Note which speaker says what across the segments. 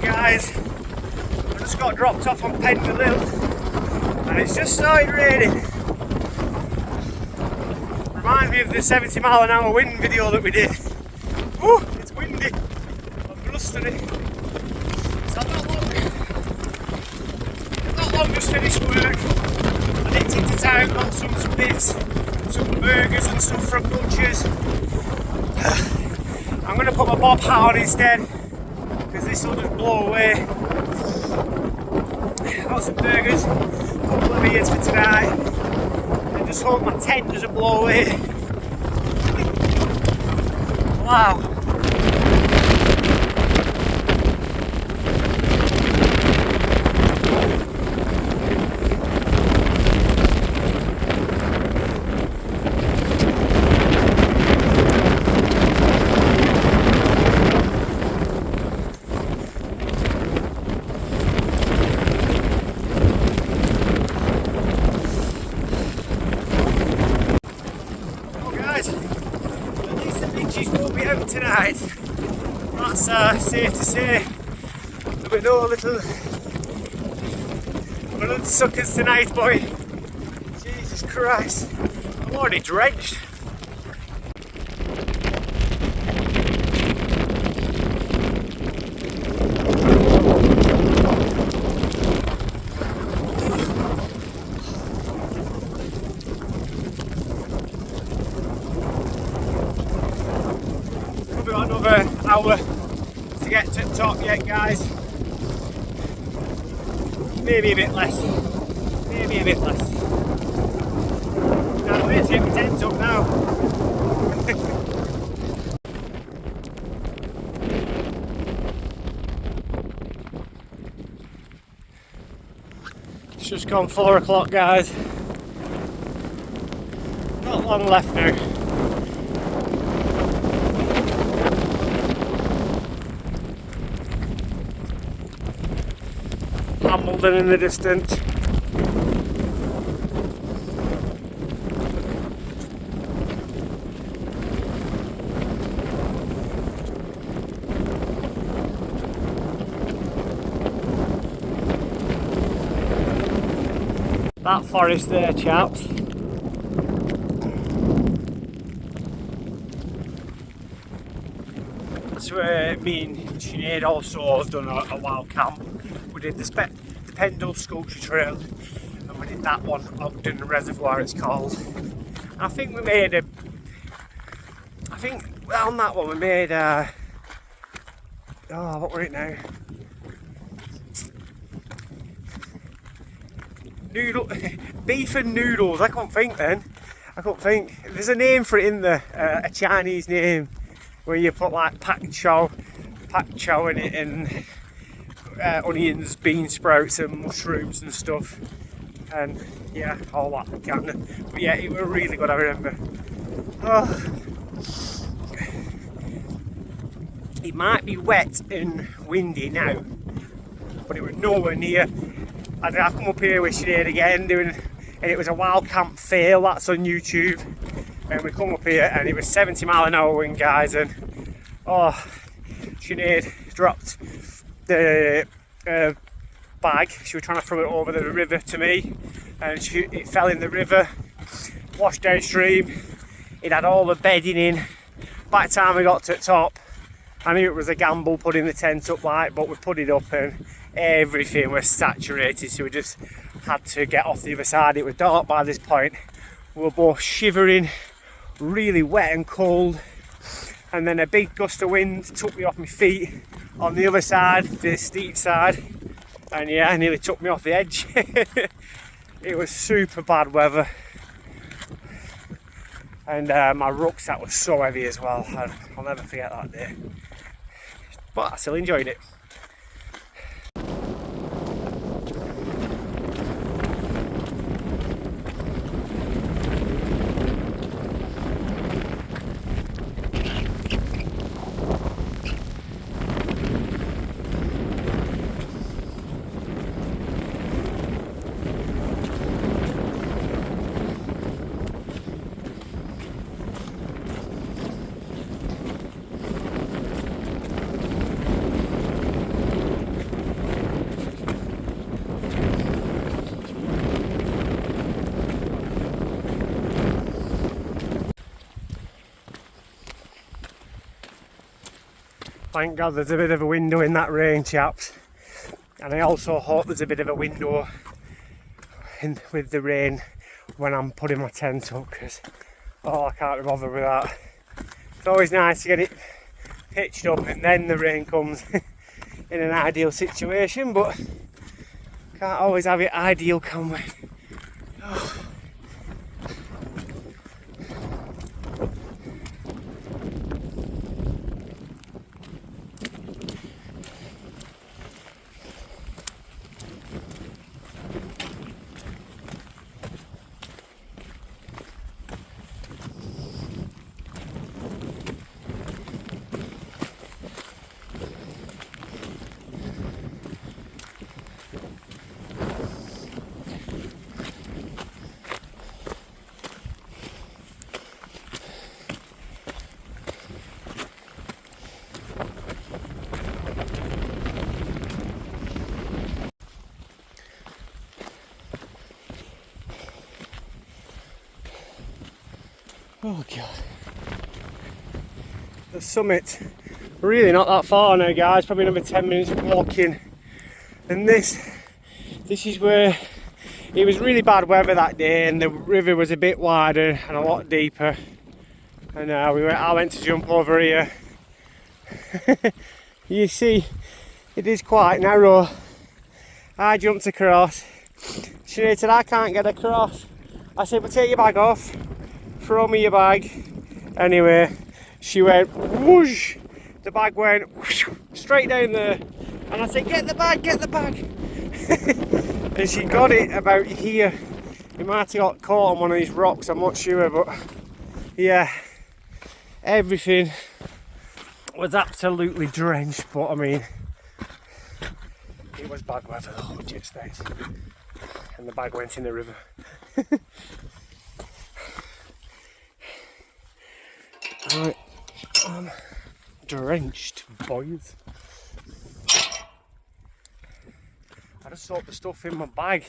Speaker 1: guys, I just got dropped off on Pendle and it's just started raining. Reminds me of the 70-mile-an-hour wind video that we did. Woo, it's windy and blustery. So I've not long just finished work. I nipped into town, got some bits, some burgers and stuff from Butcher's. I'm going to put my bob hat on instead, because this will just blow away. Got some burgers, a couple of beers for tonight, and just hope my tent doesn't blow away. Wow. Tonight, that's safe to say. There'll be no little suckers tonight, boy. Jesus Christ, I'm already drenched. Another hour to get to the top yet, guys. Maybe a bit less. Maybe a bit less. Now I'm going to take my tent up now. It's just gone 4 o'clock, guys. Not long left now. Hamilton in the distance. That forest there, chaps. That's where me and Sinead also have done a wild camp. We did the Pendle Sculpture Trail and we did that one, Ogden Reservoir it's called. And I think we made on that one we made what were it now? Beef and noodles, I couldn't think then. There's a name for it in there, a Chinese name, where you put like pak chow in it and onions, bean sprouts and mushrooms and stuff, and yeah, all that kind of. But yeah, it was really good, I remember. Oh. It might be wet and windy now, but it was nowhere near. I come up here with Sinead again and it was a wild camp fail, that's on YouTube, and we come up here and it was 70-mile-an-hour wind, guys, and Sinead dropped the bag. She was trying to throw it over the river to me, and it fell in the river, washed downstream. It had all the bedding in. By the time we got to the top, I knew it was a gamble putting the tent up, but we put it up and everything was saturated, so we just had to get off the other side. It was dark by this point. We were both shivering, really wet and cold, and then a big gust of wind took me off my feet on the other side, the steep side, and yeah, nearly took me off the edge. It was super bad weather, and my rucksack was so heavy as well. I'll never forget that day, but I still enjoyed it. Thank God there's a bit of a window in that rain, chaps. And I also hope there's a bit of a window with the rain when I'm putting my tent up, because I can't be bothered with that. It's always nice to get it pitched up and then the rain comes in an ideal situation, but can't always have it ideal, can we? Oh. Oh God. The summit, really not that far now, guys, probably another 10 minutes walking. And this is where it was really bad weather that day and the river was a bit wider and a lot deeper. And I went to jump over here. You see, it is quite narrow. I jumped across. Sinead said, I can't get across. I said, well, take your bag off. Throw me your bag. Anyway, she went whoosh. The bag went whoosh, straight down there. And I said, get the bag, get the bag. And she got it about here. It might have got caught on one of these rocks, I'm not sure, but yeah, everything was absolutely drenched. But I mean, it was bad weather though, what do you expect? And the bag went in the river. Right, I'm drenched, boys. I just hope the stuff in my bag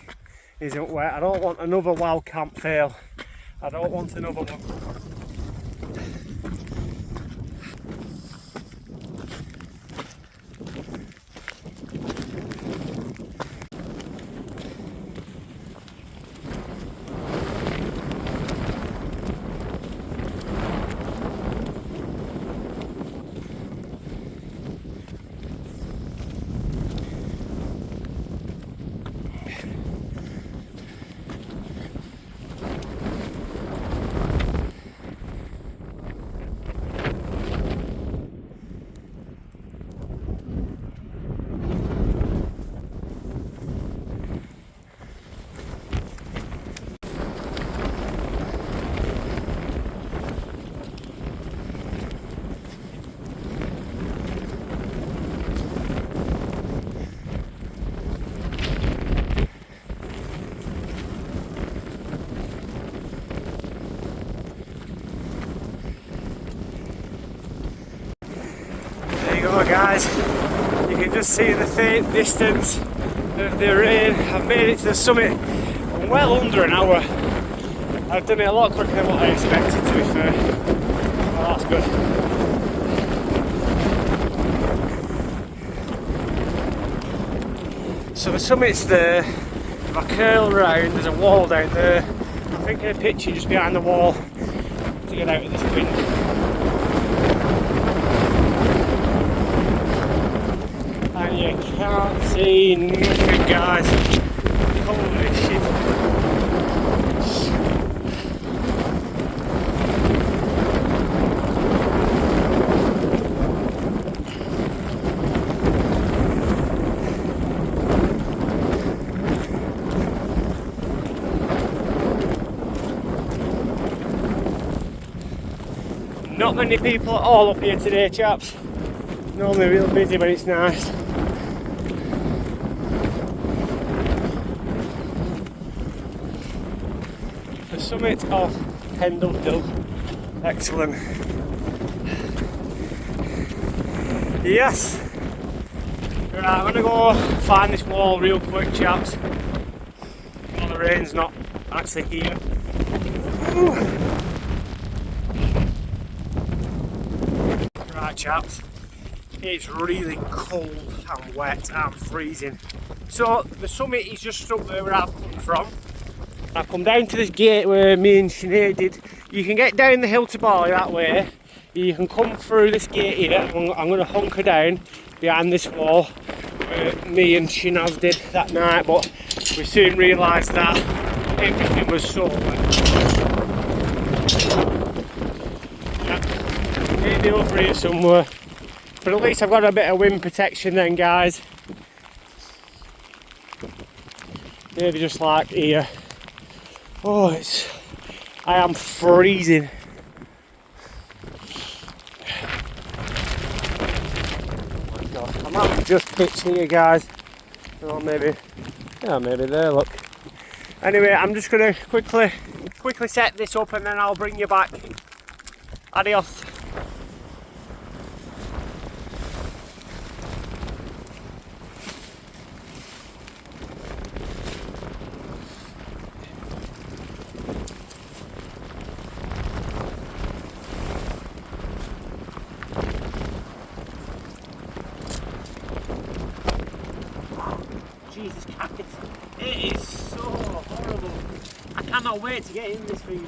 Speaker 1: isn't wet. I don't want another wild camp fail. I don't want another one. Guys, you can just see the faint distance of the rain. I've made it to the summit in well under an hour. I've done it a lot quicker than what I expected, to be fair. Well, that's good. So the summit's there. If I curl round, there's a wall down there. I'm thinking of pitching just behind the wall to get out of this wind. And you can't see nothing, guys. Holy shit. Not many people at all up here today, chaps. Normally real busy, but it's nice. The summit of Pendle Hill. Excellent. Yes. Right, I'm gonna go find this wall real quick, chaps. While the rain's not actually here. Ooh. Right, chaps. it's really cold and wet and freezing. So the summit is just up there where I've come from. I've come down to this gate where me and Sinead did. You can get down the hill to Bali that way. You can come through this gate here. I'm going to hunker down behind this wall where me and Shinaz did that night, but we soon realised that everything was so wet. Yeah, maybe over here somewhere. But at least I've got a bit of wind protection then, guys. Maybe just like here. Oh, I am freezing. Oh my god, I might have just pitched here, guys. Or maybe, yeah, maybe there, look. Anyway, I'm just gonna quickly set this up and then I'll bring you back. Adios. Jesus Christ, it is so horrible. I cannot wait to get in this thing.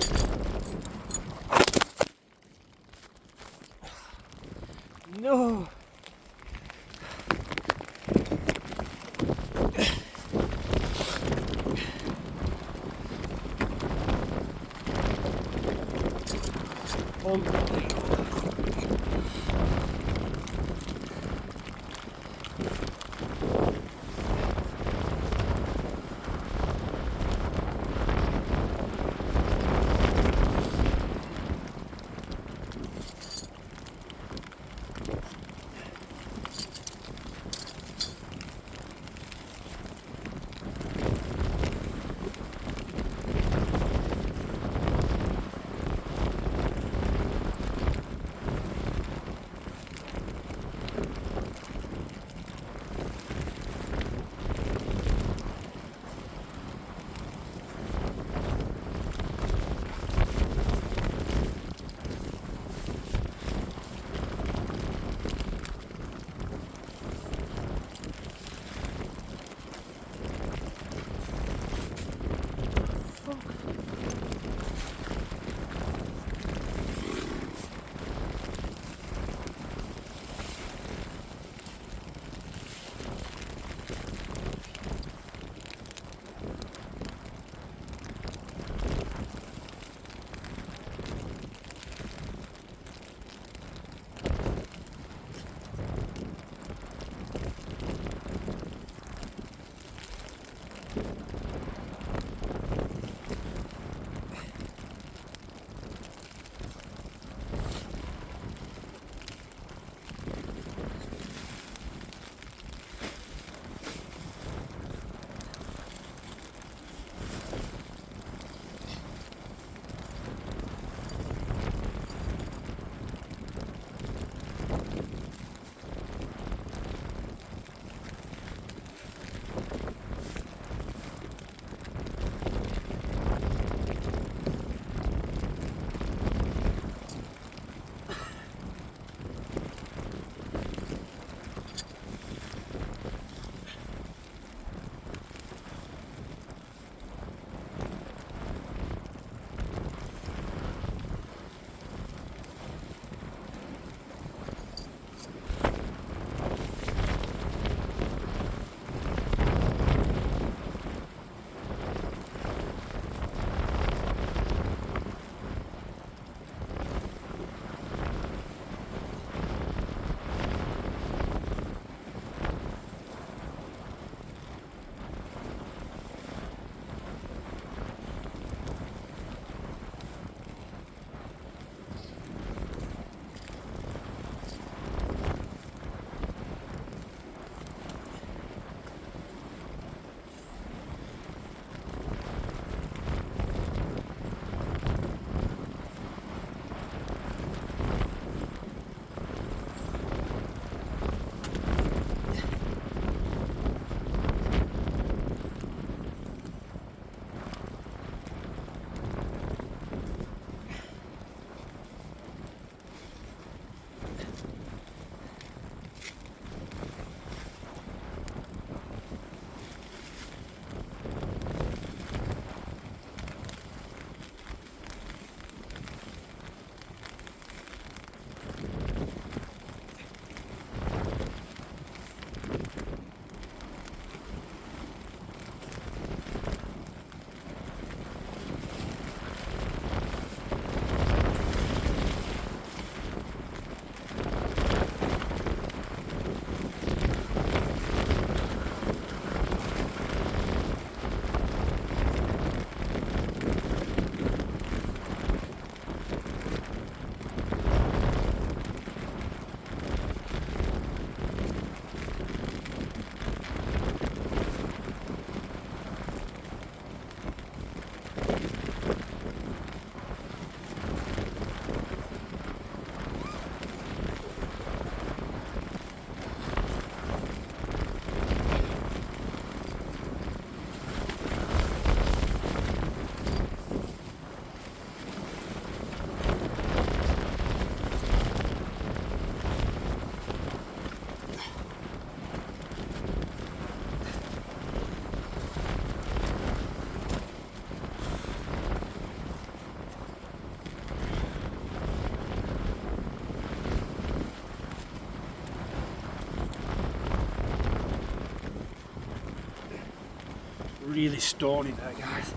Speaker 1: No. Unbelievable. really stony there, guys.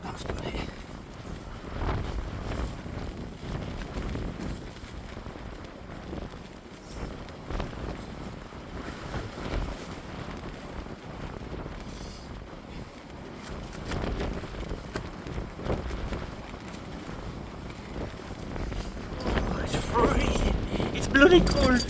Speaker 1: That's got it. It's bloody cold.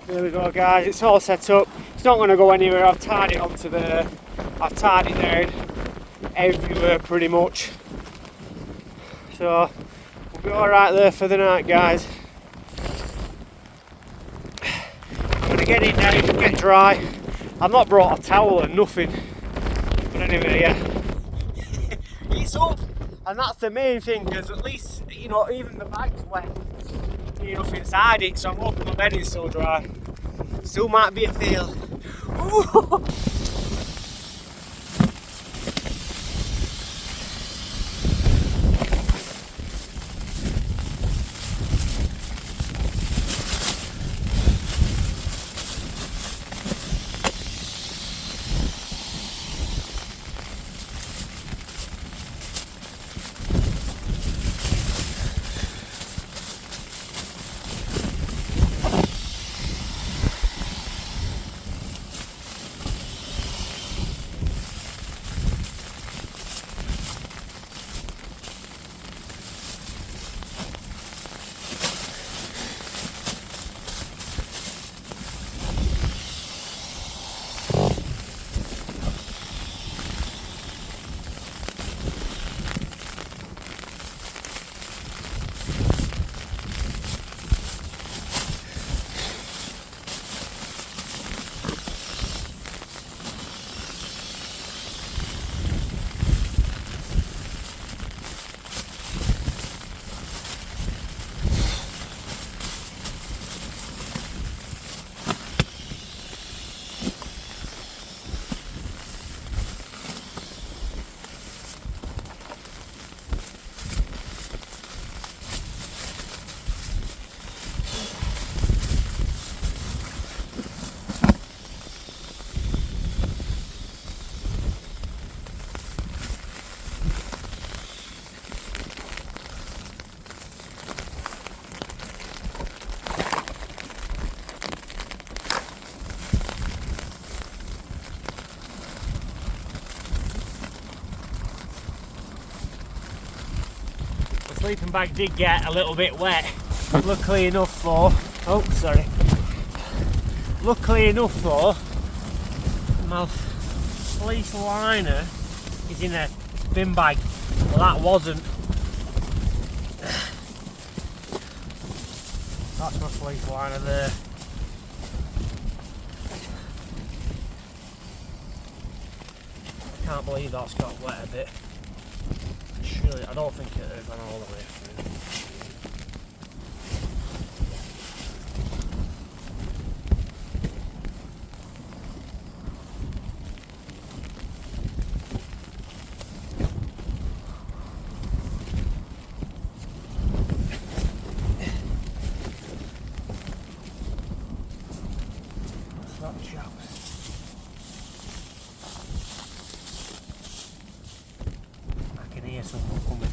Speaker 1: There we go, guys, it's all set up. It's not going to go anywhere. I've tied it onto there. I've tied it down everywhere pretty much. So we'll be alright there for the night, guys. I'm going to get in now, get dry. I've not brought a towel or nothing. But anyway, yeah. It's up, and that's the main thing, because at least, you know, even the bag's wet enough inside it, so I'm hoping my bed is still dry. Still might be a fail. Ooh. sleeping bag did get a little bit wet. Luckily enough though, luckily enough though, my fleece liner is in a bin bag. Well, that wasn't. That's my fleece liner there. I can't believe that's got wet a bit. Surely, I don't think it would have gone all the way through. What's that, chaps? I can hear someone coming.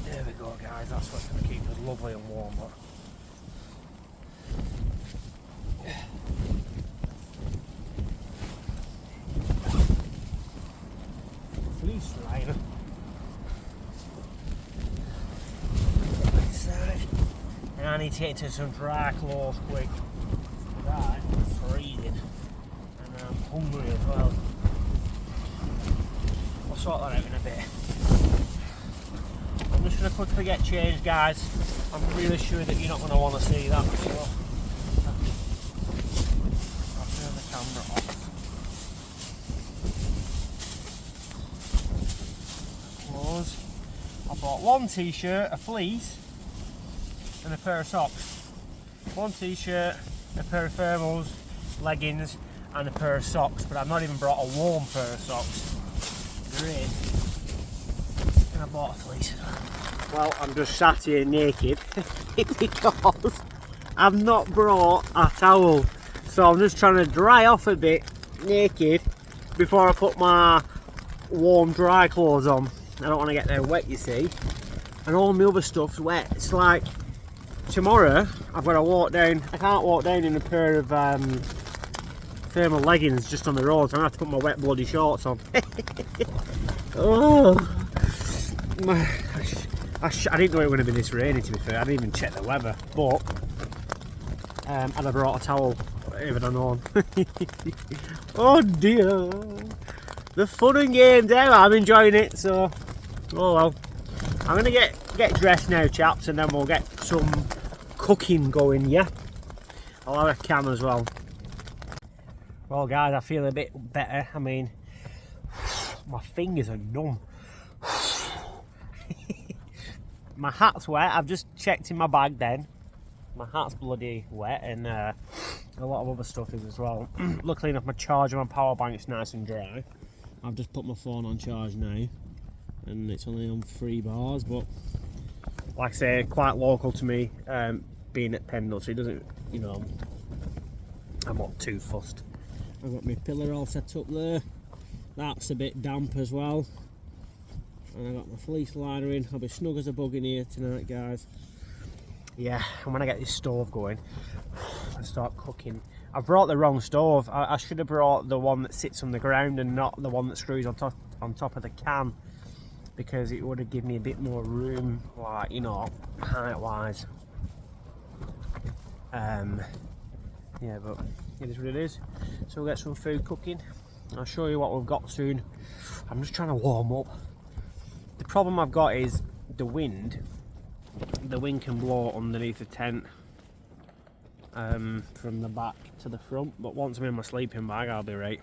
Speaker 1: There we go, guys, that's what's going to keep us lovely and warm. But fleece liner. And I need to get into some dry clothes quick. I'm freezing and I'm hungry as well. I'll sort that out in a bit. I'm just going to quickly get changed, guys. I'm really sure that you're not going to want to see that, so I'll turn the camera off. Clothes. I bought one t-shirt, a fleece and a pair of socks. One t-shirt, a pair of thermals, leggings and a pair of socks, but I've not even brought a warm pair of socks. They're in. And I bought a fleece as well. Well, I'm just sat here naked because I've not brought a towel. So I'm just trying to dry off a bit naked before I put my warm dry clothes on. I don't want to get them wet, you see. And all my other stuff's wet. It's like tomorrow I've got to walk down. I can't walk down in a pair of thermal leggings just on the road, so I'm going to have to put my wet bloody shorts on. Oh, I didn't know it was going to be this rainy, to be fair. I didn't even check the weather, but and I brought a towel, even unknown. Oh dear, the fun and games there. I'm enjoying it, so oh well. I'm going to get dressed now, chaps, and then we'll get some cooking going, yeah? I'll have a can as well. Well guys, I feel a bit better. I mean, my fingers are numb. My hat's wet. I've just checked in my bag then. My hat's bloody wet, and a lot of other stuff is as well. Luckily enough, my charger and power bank's nice and dry. I've just put my phone on charge now, and it's only on 3 bars, but like I say, quite local to me, being at Pendle, so it doesn't, you know, I'm not too fussed. I've got my pillar all set up there. That's a bit damp as well. And I got my fleece liner in. I'll be snug as a bug in here tonight, guys. Yeah, and when I get this stove going and start cooking, I've brought the wrong stove. I should have brought the one that sits on the ground and not the one that screws on top of the can, because it would have given me a bit more room, like, you know, height wise. Yeah, but it is what it is. So we'll get some food cooking. I'll show you what we've got soon. I'm just trying to warm up. The problem I've got is the wind. The wind can blow underneath the tent from the back to the front, but once I'm in my sleeping bag, I'll be right.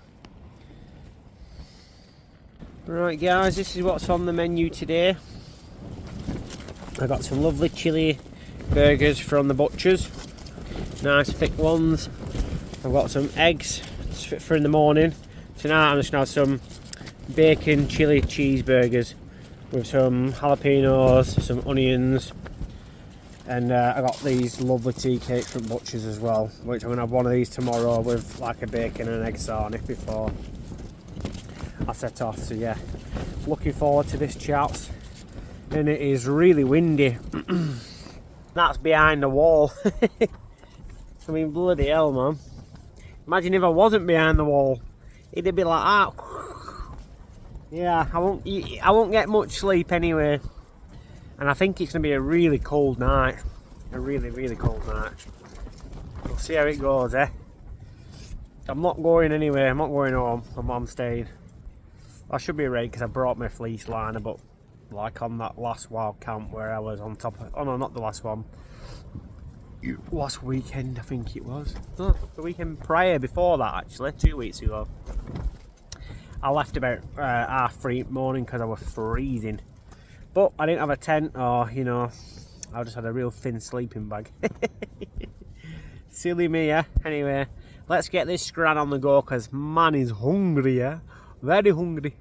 Speaker 1: Right guys, this is what's on the menu today. I got some lovely chili burgers from the butchers, nice thick ones. I've got some eggs for in the morning. Tonight I'm just going to have some bacon chili cheeseburgers with some jalapenos, some onions, And I got these lovely tea cakes from Butcher's as well, which I'm going to have one of these tomorrow with like a bacon and egg sarnie before I set off. So yeah, looking forward to this, chaps. And it is really windy. That's behind the wall. I mean, bloody hell, man. Imagine if I wasn't behind the wall. It'd be like that. Yeah, I won't get much sleep anyway. And I think it's going to be a really cold night. A really, really cold night. We'll see how it goes, eh? I'm not going anywhere. I'm not going home. I'm staying. I should be ready because I brought my fleece liner, but like on that last wild camp where I was on top of... Oh no, not the last one. Last weekend, I think it was. No, the weekend prior before that, actually. 2 weeks ago. I left about 3:30 morning because I was freezing. But I didn't have a tent or, you know, I just had a real thin sleeping bag. Silly me, yeah? Anyway, let's get this scran on the go because man is hungry, yeah? Very hungry.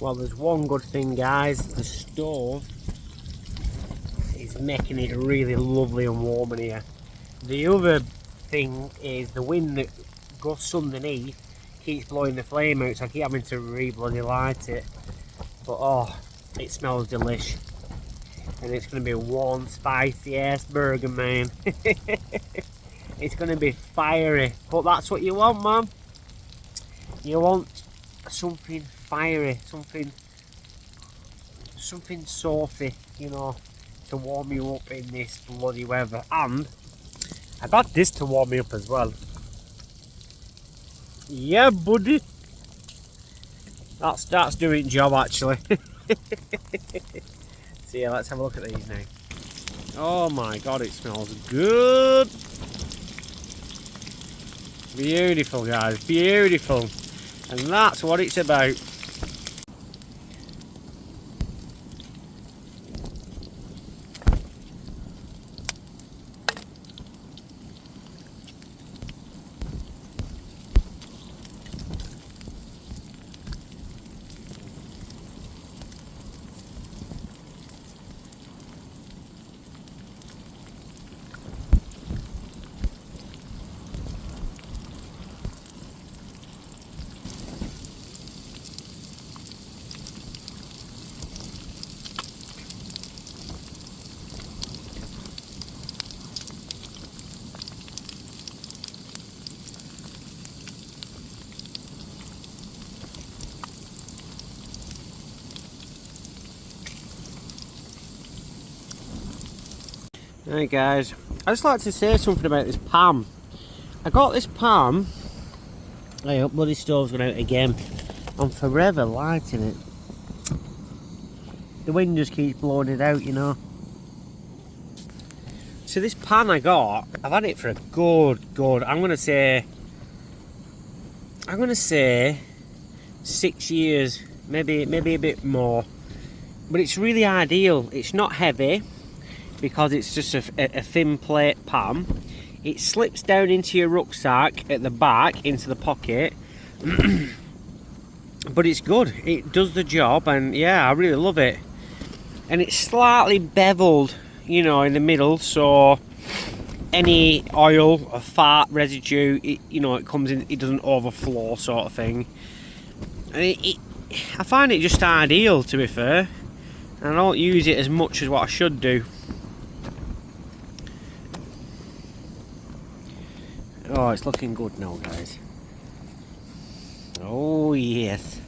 Speaker 1: Well, there's one good thing, guys. The stove is making it really lovely and warm in here. The other thing is the wind that gusts underneath keeps blowing the flame out, so I keep having to re-bloody light it. But oh, it smells delish. And it's going to be one spicy ass burger, man. It's going to be fiery. But that's what you want, man. You want something fiery, something saucy, you know, to warm you up in this bloody weather. And I got this to warm me up as well. Yeah, buddy. That's doing job actually. So yeah, let's have a look at these now. Oh my god, it smells good. Beautiful, guys, beautiful. And that's what it's about.
Speaker 2: Hey guys, I'd just like to say something about this pan. I got this pan. Hey, up, bloody stove's gone out again. I'm forever lighting it. The wind just keeps blowing it out, you know. So this pan I got, I've had it for a good, I'm gonna say 6 years, maybe a bit more. But it's really ideal. It's not heavy because it's just a thin plate pan. It slips down into your rucksack at the back into the pocket. But it's good. It does the job, and yeah, I really love it. And it's slightly beveled, you know, in the middle, so any oil or fat residue, it comes in, it doesn't overflow, sort of thing. And I find it just ideal, to be fair. And I don't use it as much as what I should do. Oh, it's looking good now, guys. Oh yes,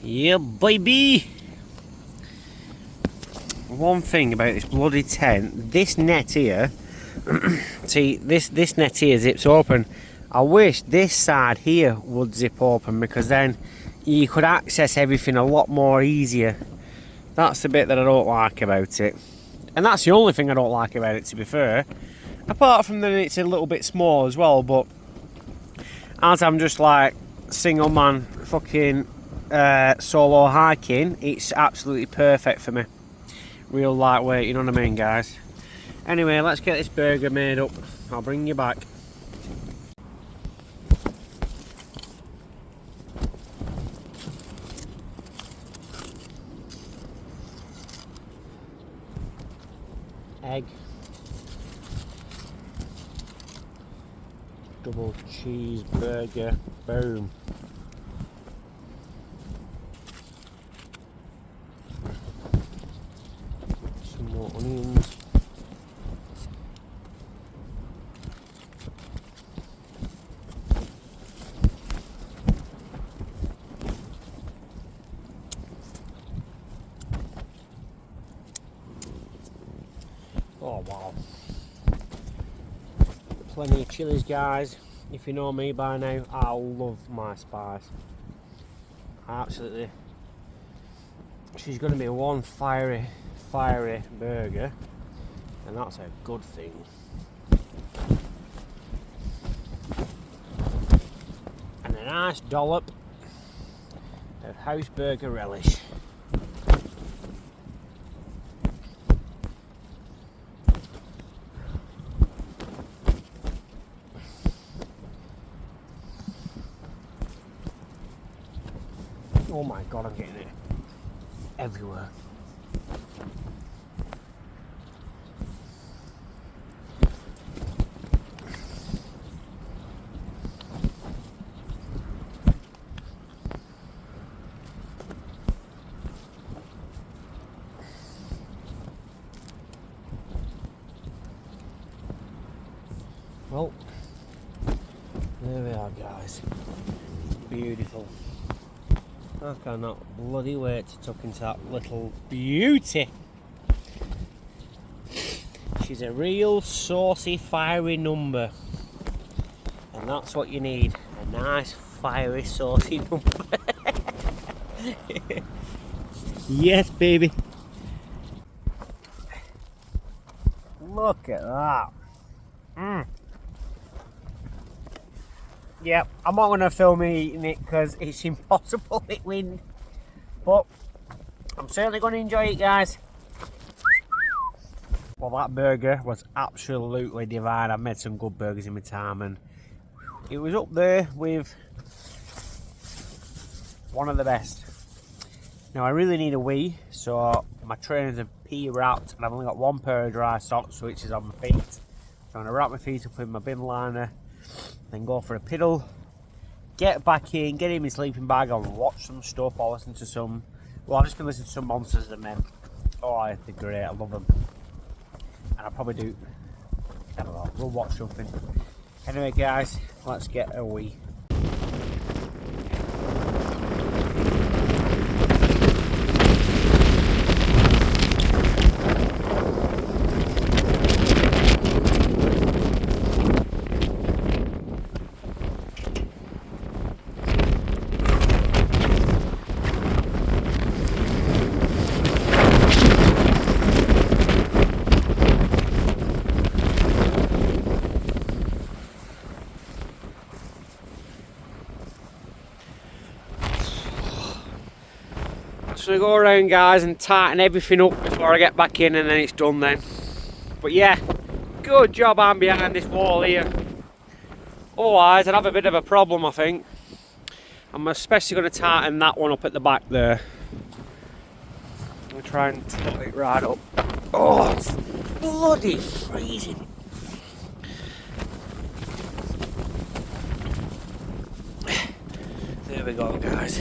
Speaker 2: yeah, baby. One thing about this bloody tent, this net here. See, this net here zips open. I wish this side here would zip open, because then you could access everything a lot more easier. That's the bit that I don't like about it, and that's the only thing I don't like about it, to be fair. Apart from that, it's a little bit small as well. But as I'm just like single man fucking solo hiking, it's absolutely perfect for me. Real lightweight, you know what I mean, guys? Anyway, let's get this burger made up. I'll bring you back. Egg, double cheeseburger, boom. Some more onions. Oh wow. Plenty of chilies, guys. If you know me by now, I love my spice. Absolutely. She's going to be one fiery burger, and that's a good thing. And a nice dollop of house burger relish. Oh my god, I'm getting it everywhere. Well, there we are, guys. Beautiful. I cannot bloody wait to tuck into that little beauty. She's a real saucy, fiery number. And that's what you need. A nice, fiery, saucy number. Yes, baby. Look at that. Yep, I'm not going to film me eating it because it's impossible in wind. But I'm certainly going to enjoy it, guys. Well, that burger was absolutely divine. I've made some good burgers in my time, and it was up there with one of the best. Now, I really need a wee, so my trainers are pee wrapped, and I've only got one pair of dry socks, which is on my feet. So I'm going to wrap my feet up in my bin liner, then go for a piddle, get back in, get in my sleeping bag, and watch some stuff or listen to some. Well, I'm just going to listen to some Monsters and Men. Oh, they're great, I love them. And I'll probably do, I don't know, we'll watch something. Anyway, guys, let's get a wee. just gonna go around, guys, and tighten everything up before I get back in, and then it's done then. But yeah, good job I'm behind this wall here. Otherwise I'd have a bit of a problem, I think. I'm especially going to tighten that one up at the back there. I'm going to try and tighten it right up. Oh, it's bloody freezing. There we go, guys.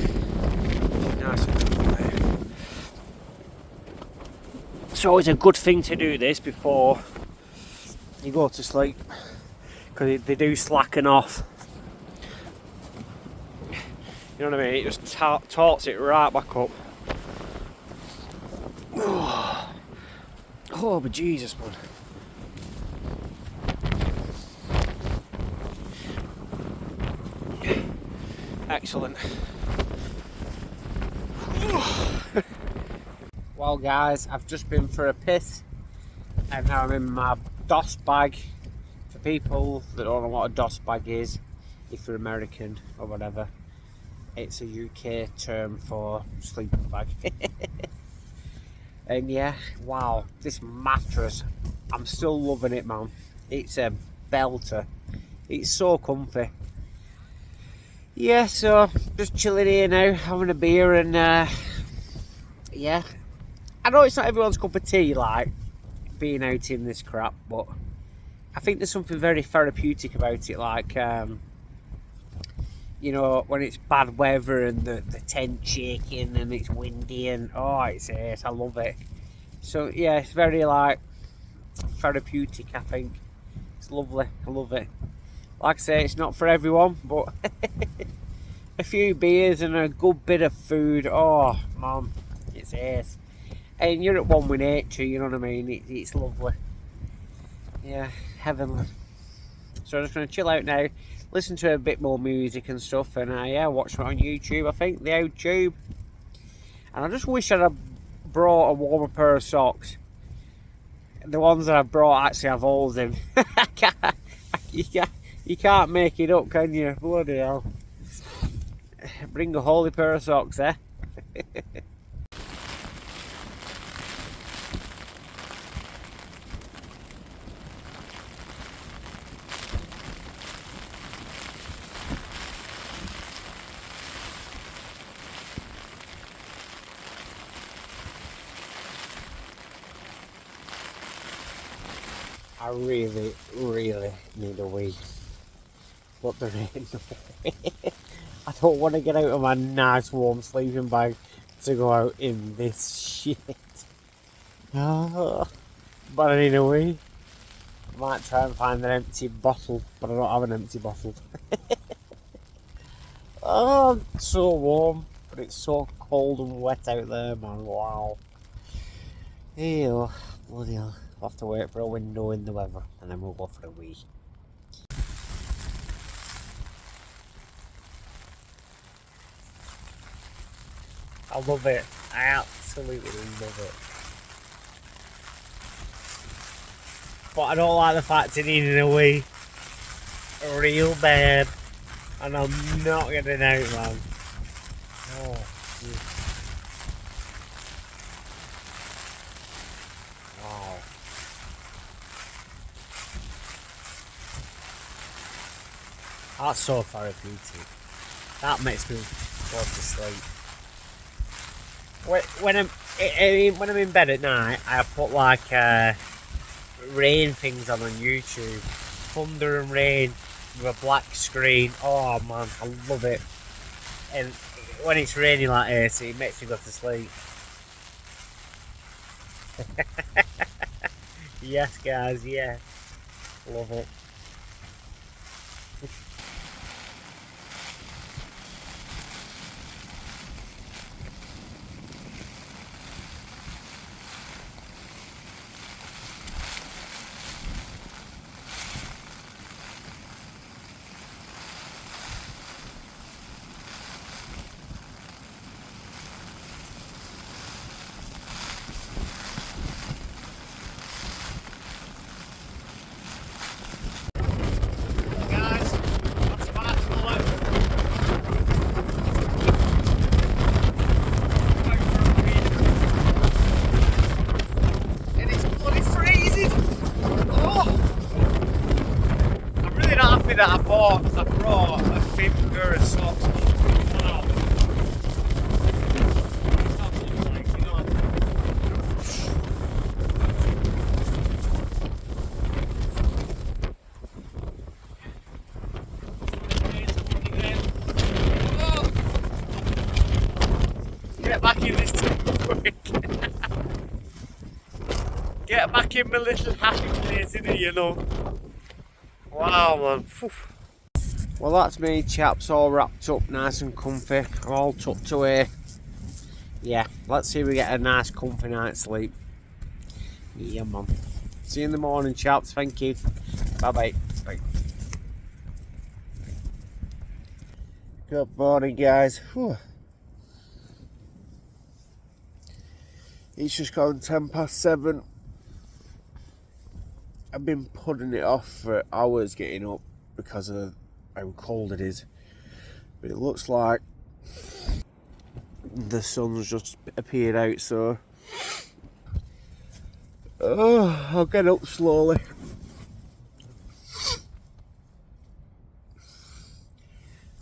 Speaker 2: Nice and cool there. It's always a good thing to do this before you go to sleep, because they do slacken off. You know what I mean? It just torts it right back up. Oh, but Jesus, man. Excellent. Well, guys, I've just been for a piss, and now I'm in my DOS bag. For people that don't know what a DOS bag is, if you're American or whatever, it's a UK term for sleeping bag. And yeah, wow, this mattress, I'm still loving it, man. It's a belter. It's so comfy. Yeah, so just chilling here now, having a beer, and yeah, I know it's not everyone's cup of tea, like being out in this crap, but I think there's something very therapeutic about it, like you know, when it's bad weather and the tent shaking and it's windy, and oh, it's ace, I love it. So yeah, it's very like therapeutic, I think. It's lovely, I love it. Like I say, it's not for everyone, but a few beers and a good bit of food, oh man, it's ace. And you're at one with nature, you know what I mean? It's lovely. Yeah, heavenly. So I'm just going to chill out now, listen to a bit more music and stuff, and yeah, watch it on YouTube, I think, the old tube. And I just wish I'd have brought a warmer pair of socks. The ones that I've brought actually have holes in. You can't make it up, can you? Bloody hell. Bring a holy pair of socks, eh? I really, really need a wee, but there ain't no way. I don't want to get out of my nice warm sleeping bag to go out in this shit. Oh, but I need a wee. I might try and find an empty bottle, but I don't have an empty bottle. Oh, it's so warm, but it's so cold and wet out there, man. Wow. Ew, bloody hell. I'll have to wait for a window in the weather, and then we'll go for a wee. I love it. I absolutely love it. But I don't like the fact it needed a wee real bad, and I'm not getting out, man. Oh, geez. Wow. That's so therapeutic. That makes me go to sleep. When I'm in bed at night, I put like rain things on YouTube, thunder and rain with a black screen. Oh man, I love it. And when it's raining like this, it makes me go to sleep. Yes, guys, yeah, love it.
Speaker 1: that I brought a finger of socks. Wow. That looks like, you know. Oh. Get back in this tent quick. Get back in my little happy place in here, you know. Wow, man. Whew.
Speaker 2: Well, that's me, chaps, all wrapped up nice and comfy. I'm all tucked away. Yeah, let's see if we get a nice comfy night's sleep. Yeah, man. See you in the morning, chaps. Thank you. Bye-bye. Bye. Good morning, guys. Whew. It's just gone 7:10. I've been putting it off for hours getting up because of how cold it is. But it looks like the sun's just appeared out, so I'll get up slowly.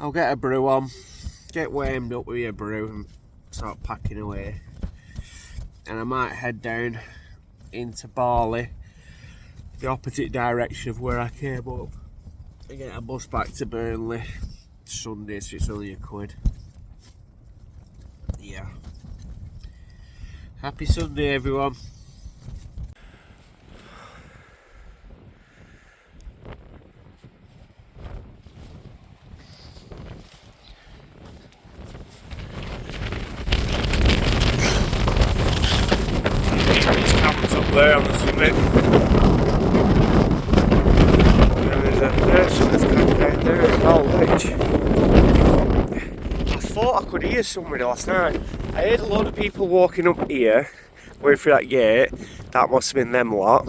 Speaker 2: I'll get a brew on, get warmed up with a brew and start packing away. And I might head down into Barley, the opposite direction of where I came up, and get a bus back to Burnley Sunday, so it's only £1. Yeah. Happy Sunday, everyone.
Speaker 1: Camp's up there on the summit. There's something's coming down there as well, which I thought I could hear somebody last night. I heard a lot of people walking up here, going through that gate. That must have been them lot.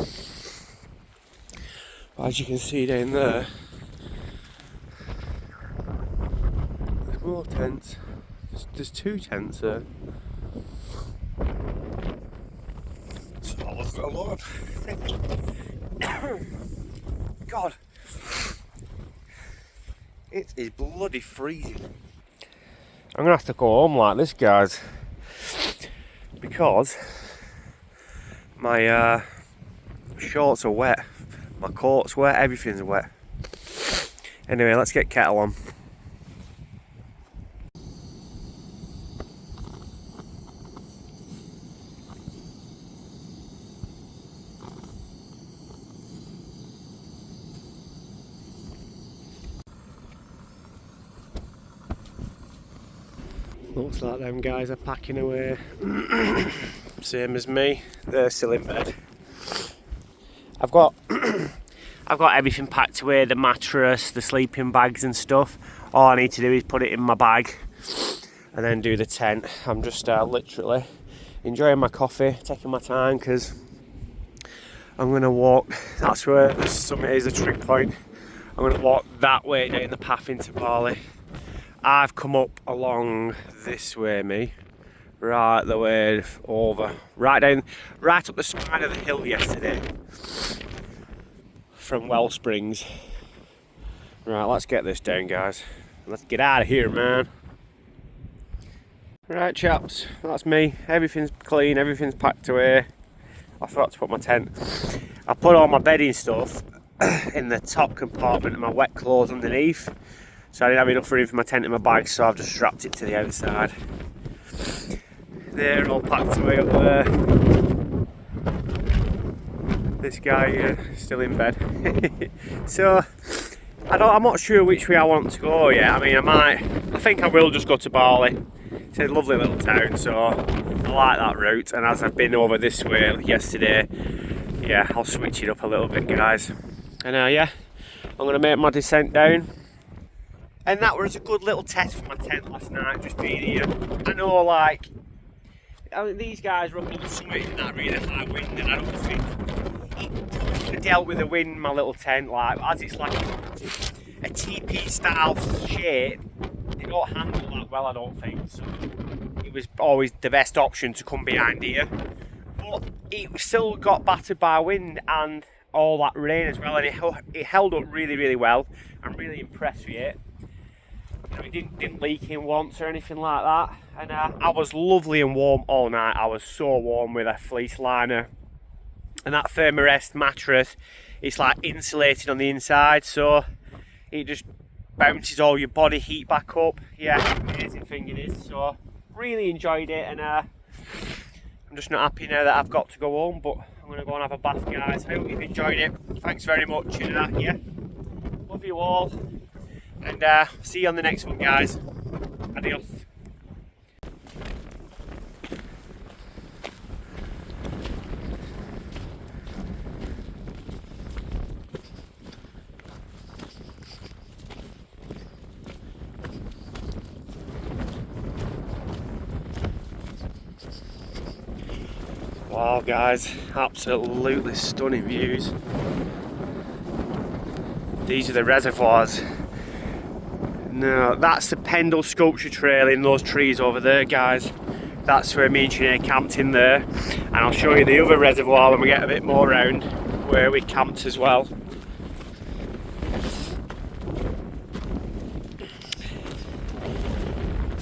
Speaker 1: But as you can see down there, there's more tents. There's 2 tents there. So I'll look at a lot. God. It is bloody freezing. I'm gonna have to go home like this, guys, because my shorts are wet, my coat's wet, everything's wet. Anyway, let's get kettle on. Looks like them guys are packing away. Same as me, they're still in bed. I've got everything packed away, the mattress, the sleeping bags and stuff. All I need to do is put it in my bag and then do the tent. I'm just literally enjoying my coffee, taking my time, because I'm going to walk. That's where the summit is, the trig point. I'm going to walk that way down the path into Barley. I've come up along this way, me, right the way over, right up the spine of the hill yesterday from Wellsprings. Right, let's get this down, guys. Let's get out of here, man. Right, chaps, that's me. Everything's clean, everything's packed away. I forgot to put my tent. I put all my bedding stuff in the top compartment and my wet clothes underneath. So I didn't have enough room for my tent in my bag, so I've just strapped it to the outside. They're all packed away up there. This guy here still in bed. So I'm not sure which way I want to go yet. I mean, I think I will just go to Barley. It's a lovely little town, so I like that route. And as I've been over this way yesterday, yeah, I'll switch it up a little bit, guys. And yeah, I'm gonna make my descent down. And that was a good little test for my tent last night, just being here. I know, like, these guys were up on the summit in that really high wind, and I don't think it could have dealt with the wind in my little tent. Like, as it's like a TP style shape, they don't handle that well, I don't think. So it was always the best option to come behind here. But it still got battered by wind, and all that rain as well, and it held up really well. I'm really impressed with it. You know, it didn't leak in once or anything like that, and I was lovely and warm all night. I was so warm with a fleece liner, and that Thermarest mattress, it's like insulated on the inside, so it just bounces all your body heat back up. Yeah, amazing thing it is. So really enjoyed it, and I'm just not happy now that I've got to go home, but I'm going to go and have a bath, guys. I hope you've enjoyed it. Thanks very much, and yeah, love you all, and see you on the next one, guys. Adios. Wow, guys, absolutely stunning views. These are the reservoirs. No, that's the Pendle sculpture trail in those trees over there, guys. That's where me and Sinead camped in there. And I'll show you the other reservoir when we get a bit more round, where we camped as well.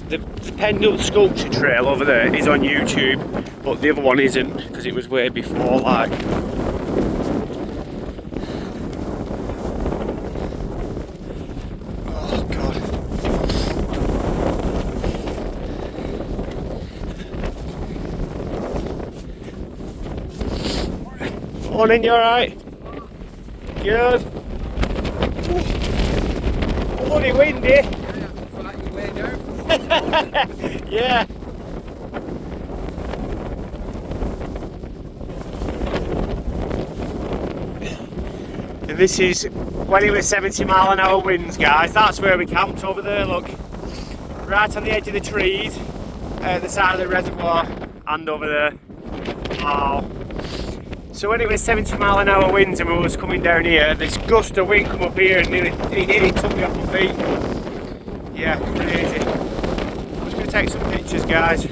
Speaker 1: The Pendle sculpture trail over there is on YouTube, but the other one isn't, because it was way before, like. Oh god. Morning, you alright? Good. Bloody windy. Yeah. And this is when it was 70-mile-an-hour winds, guys. That's where we camped over there, look. Right on the edge of the trees, at the side of the reservoir, and over there. Wow. So when it was 70-mile-an-hour winds and we was coming down here, this gust of wind come up here and it nearly took me off my feet. Yeah, crazy. I'm just going to take some pictures, guys.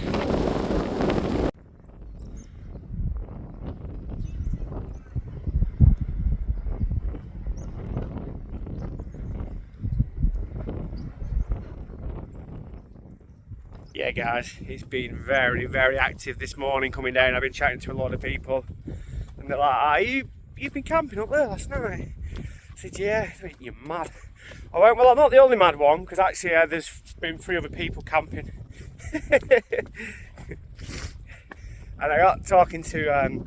Speaker 1: Yeah, guys, it's been very active this morning coming down. I've been chatting to a lot of people, and they're like, you've been camping up there last night? I said, yeah. They went, you're mad. I went, well, I'm not the only mad one, because actually there's been 3 other people camping. And I got talking to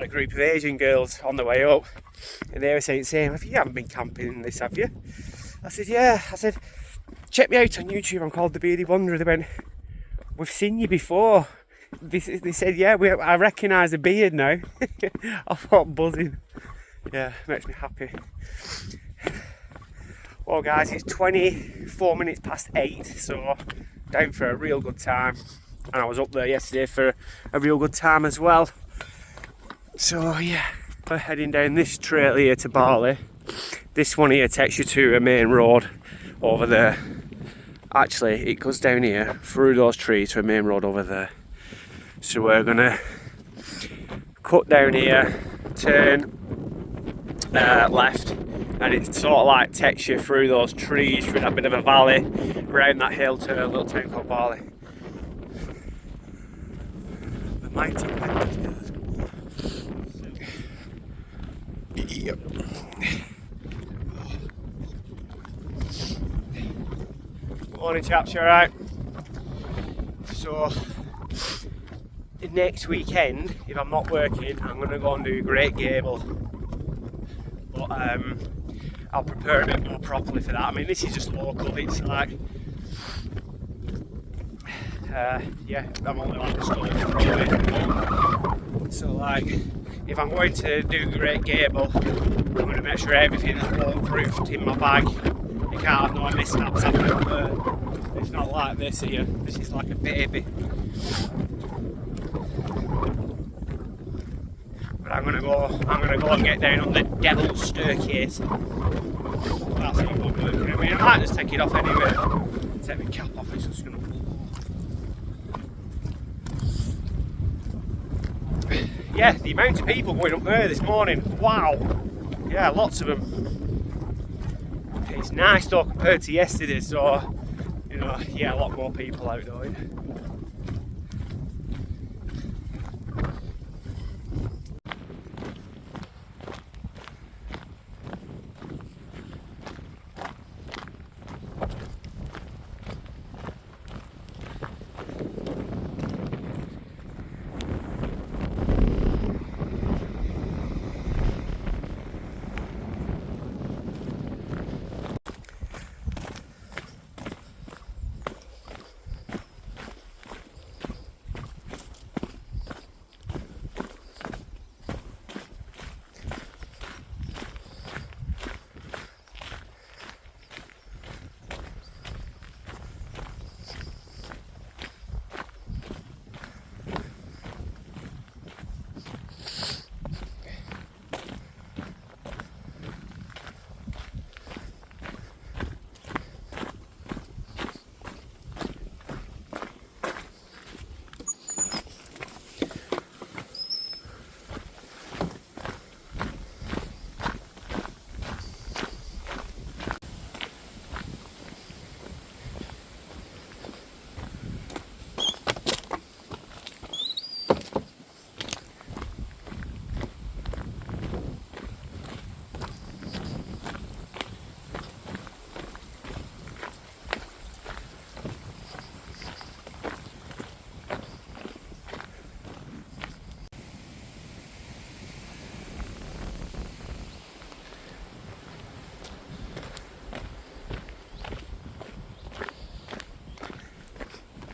Speaker 1: a group of Asian girls on the way up, and they were saying, you haven't been camping in this, have you? I said, yeah. I said, check me out on YouTube, I'm called The Beardy Wanderer. They went, we've seen you before. They said, yeah, I recognise the beard now. I thought buzzing. Yeah, makes me happy. Well, guys, it's 24 minutes past 8, so down for a real good time. And I was up there yesterday for a real good time as well. So yeah, we're heading down this trail here to Bali. This one here takes you to a main road over there. Actually, it goes down here through those trees to a main road over there. So we're gonna cut down here, turn left, and it sort of like takes you through those trees, through that bit of a valley, around that hill to a little town called Bali. The mighty pendle. Yep. Morning, chaps, you alright? So, next weekend, if I'm not working, I'm going to go and do Great Gable. But I'll prepare a bit more properly for that. I mean, this is just local, it's like, yeah, I'm only like a stone's throw away from home. So like, if I'm going to do Great Gable, I'm going to make sure everything's waterproofed in my bag. You can't have no mishaps happening. It's not like this here. This is like a baby. But I'm gonna go and get down on the devil's staircase. That's it, won't work. I mean, I might just take it off anyway. Take my cap off, it's just gonna pull off. yeah, the amount of people going up there this morning, wow, yeah, lots of them. It's nice though compared to yesterday, so, you know, yeah, a lot more people out going.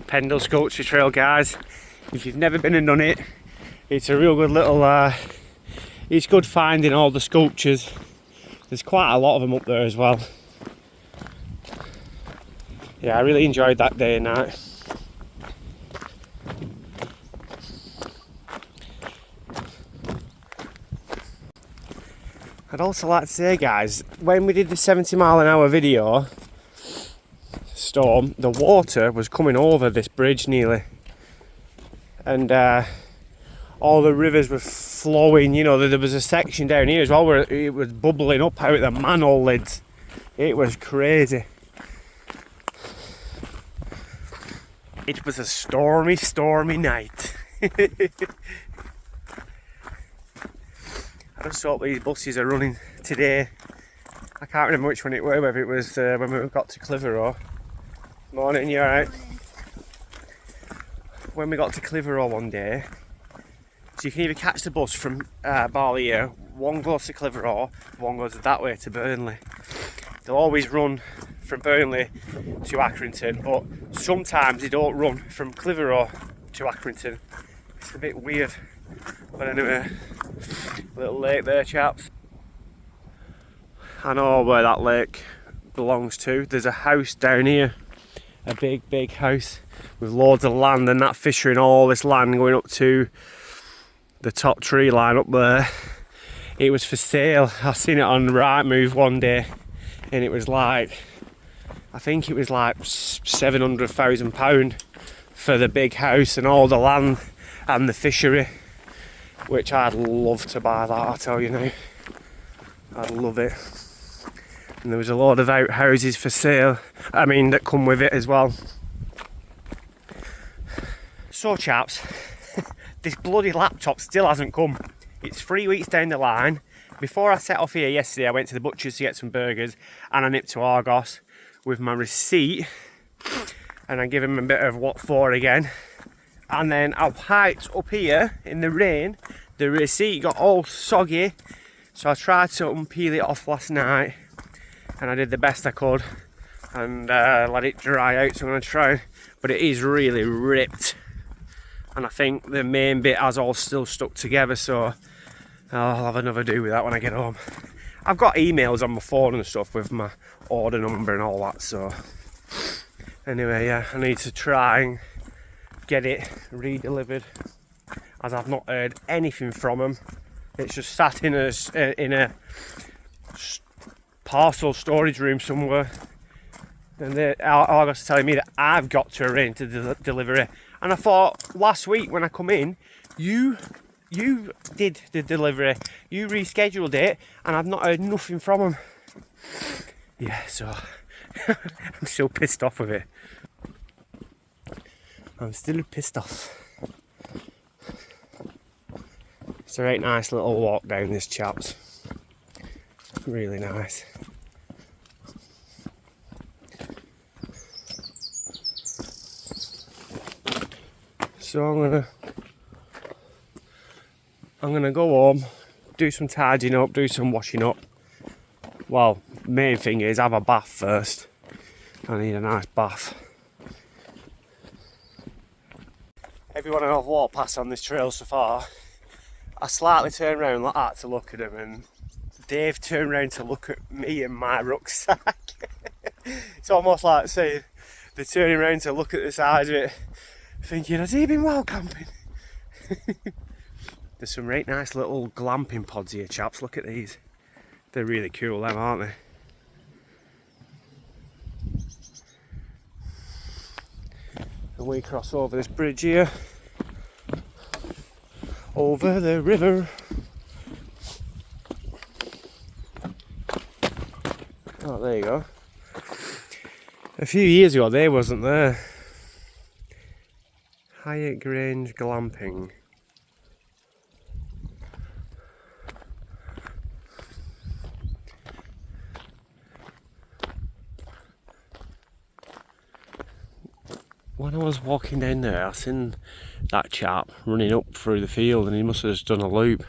Speaker 1: Pendle Sculpture Trail, guys. If you've never been and done it, it's a real good little, it's good finding all the sculptures. There's quite a lot of them up there as well. Yeah, I really enjoyed that day and night. I'd also like to say, guys, when we did the 70-mile-an-hour video storm, the water was coming over this bridge nearly, and all the rivers were flowing. You know, there was a section down here as well where it was bubbling up out of the manhole lids. It was crazy. It was a stormy, stormy night. I just hope these buses are running today. I can't remember which one it were, whether it was when we got to Clitheroe. Morning, you alright? When we got to Clitheroe one day, so you can either catch the bus from Barlier, one goes to Clitheroe, one goes that way to Burnley. They'll always run from Burnley to Accrington, but sometimes they don't run from Clitheroe to Accrington. It's a bit weird. But anyway, little lake there, chaps. I know where that lake belongs to. There's a house down here. A big house with loads of land, and that fishery and all this land going up to the top tree line up there. It was for sale. I seen it on Rightmove one day, and it was like, I think it was like £700,000 for the big house and all the land and the fishery, which I'd love to buy that, I tell you now. I'd love it. And there was a load of outhouses for sale, I mean, that come with it as well. So chaps, this bloody laptop still hasn't come. It's 3 weeks down the line. Before I set off here yesterday, I went to the butcher's to get some burgers, and I nipped to Argos with my receipt, and I give him a bit of what for again. And then I hiked up here in the rain. The receipt got all soggy, so I tried to unpeel it off last night, and I did the best I could and let it dry out. So I'm going to try, but it is really ripped, and I think the main bit has all still stuck together, so I'll have another do with that when I get home. I've got emails on my phone and stuff with my order number and all that, so anyway, yeah, I need to try and get it re-delivered, as I've not heard anything from them. It's just sat in a parcel storage room somewhere, and Argos telling me that I've got to arrange to deliver it. And I thought last week when I come in, you you did the delivery, you rescheduled it, and I've not heard nothing from them. Yeah, so I'm still pissed off with it. I'm still pissed off. It's a right nice little walk down this, chaps. Really nice. So I'm gonna go home, do some tidying up, do some washing up. Well, main thing is have a bath first. I need a nice bath. Everyone I've walked past on this trail so far, I slightly turn around like that to look at them, and Dave turned around to look at me and my rucksack. It's almost like saying they're turning around to look at the side of it, thinking, has he been wild camping? There's some right nice little glamping pods here, chaps. Look at these. They're really cool, them, aren't they? And we cross over this bridge here, over the river. Oh, there you go. A few years ago, they wasn't there. Hyatt Grange Glamping. When I was walking down there, I seen that chap running up through the field, and he must have just done a loop.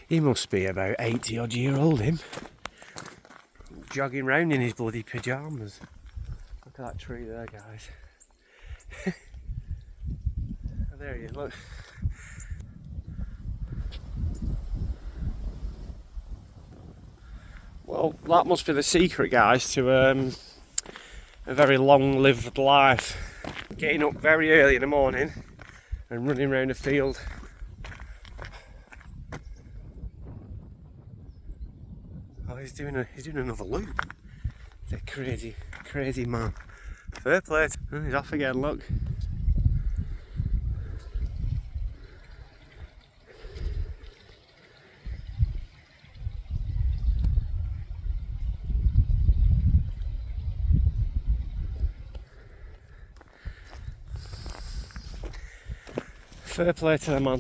Speaker 1: He must be about 80 odd year old, him. Jogging round in his bloody pyjamas. Look at that tree there, guys. There he is, look. Well, that must be the secret, guys, to a very long-lived life. Getting up very early in the morning and running around the field. Oh, he's doing another loop. He's a crazy man. Fair play. Oh, he's off again, look. Fair play to the man.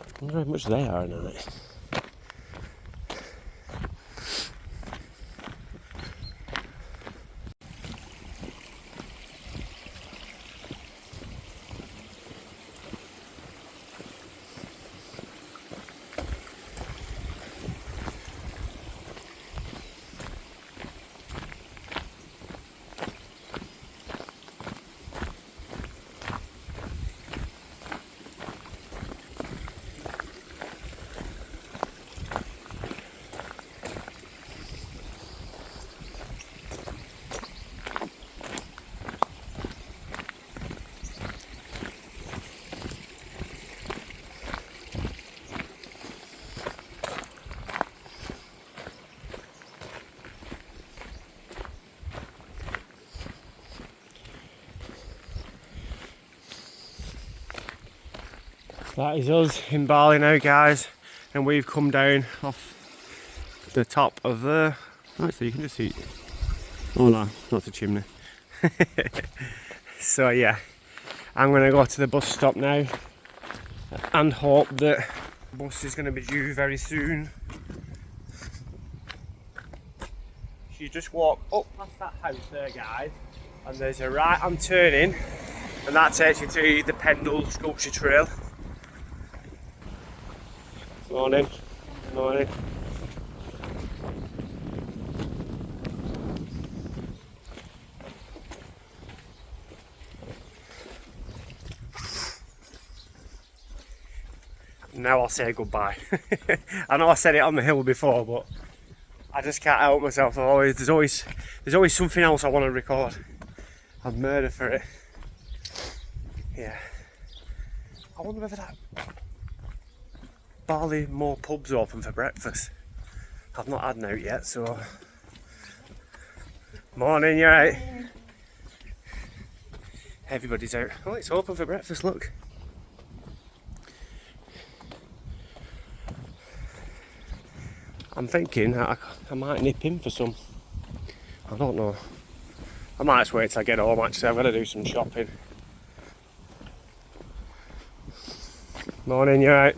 Speaker 1: I wonder how much they are now. That is us in Bali now, guys, and we've come down off the top of the... Oh, so you can just see... Oh no, not the chimney. So yeah, I'm going to go to the bus stop now and hope that the bus is going to be due very soon. You just walk up past that house there, guys, and there's a right hand turning, and that takes you to the Pendle Sculpture Trail. Morning. Morning. Now I'll say goodbye. I know I said it on the hill before, but I just can't help myself. There's always something else I want to record. I'd murder for it. Yeah. I wonder whether that Bali more pubs open for breakfast. I've not had out yet, so. Morning, you right? Everybody's out. Oh, it's open for breakfast, look. I'm thinking I might nip in for some. I don't know. I might just wait till I get home actually. I've got to do some shopping. Morning, you alright?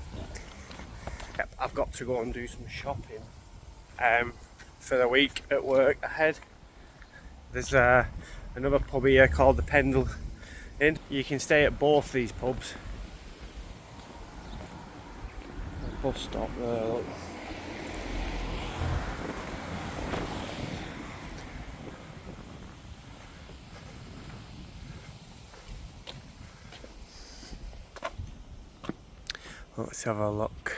Speaker 1: Yep, I've got to go and do some shopping for the week at work ahead. There's another pub here called the Pendle Inn. You can stay at both these pubs. Bus stop there, look. Let's have a look.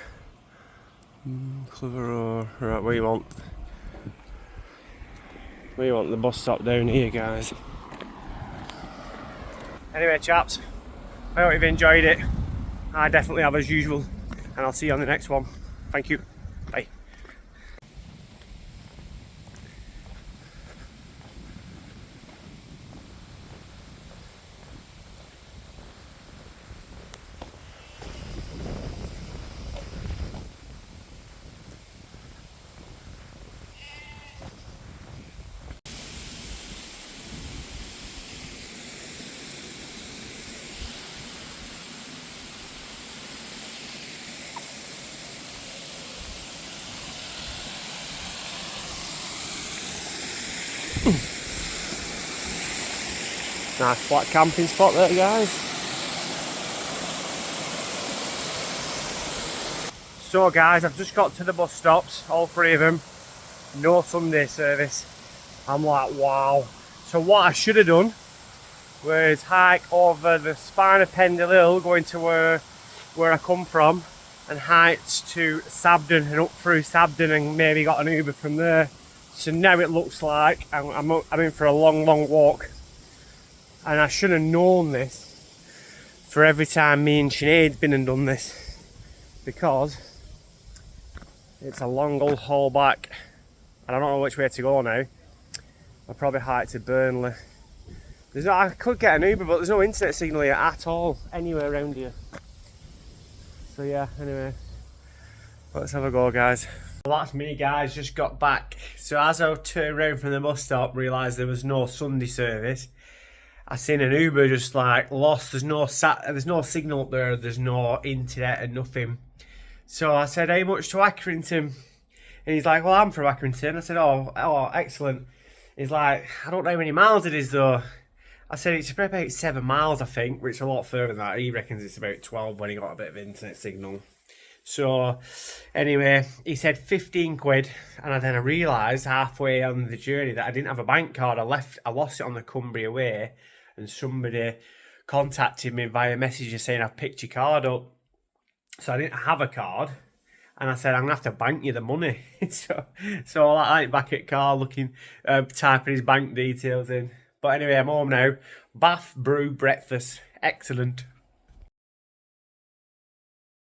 Speaker 1: Clitheroe. Right, we want the bus stop down here, guys. Anyway, chaps, I hope you've enjoyed it. I definitely have, as usual, and I'll see you on the next one. Thank you. Bye. Nice flat camping spot there, guys. So guys, I've just got to the bus stops, all three of them. No Sunday service. I'm like, wow. So what I should have done was hike over the spine of Pendle Hill, going to where I come from, and hiked to Sabden and up through Sabden and maybe got an Uber from there. So now it looks like I'm in for a long walk. And I should have known this for every time me and Sinead's been and done this, because it's a long old haul back and I don't know which way to go now. I'll probably hike to Burnley. I could get an Uber, but there's no internet signal here at all anywhere around here. So yeah, anyway, let's have a go, guys. Well, that's me, guys, just got back. So as I turned around from the bus stop, realised there was no Sunday service. I seen an Uber just like lost. There's no signal up there. There's no internet and nothing. So I said, "How much to Accrington?" And he's like, "Well, I'm from Accrington." I said, "Oh, excellent." He's like, "I don't know how many miles it is though." I said, "It's about 7 miles, I think," which is a lot further than that. He reckons it's about 12 when he got a bit of internet signal. So anyway, he said 15 quid, and then I realised halfway on the journey that I didn't have a bank card. I lost it on the Cumbria Way. And somebody contacted me via messenger saying, "I've picked your card up." So I didn't have a card, and I said, "I'm gonna have to bank you the money." so I went back at car looking, typing his bank details in. But anyway, I'm home now. Bath, brew, breakfast, excellent.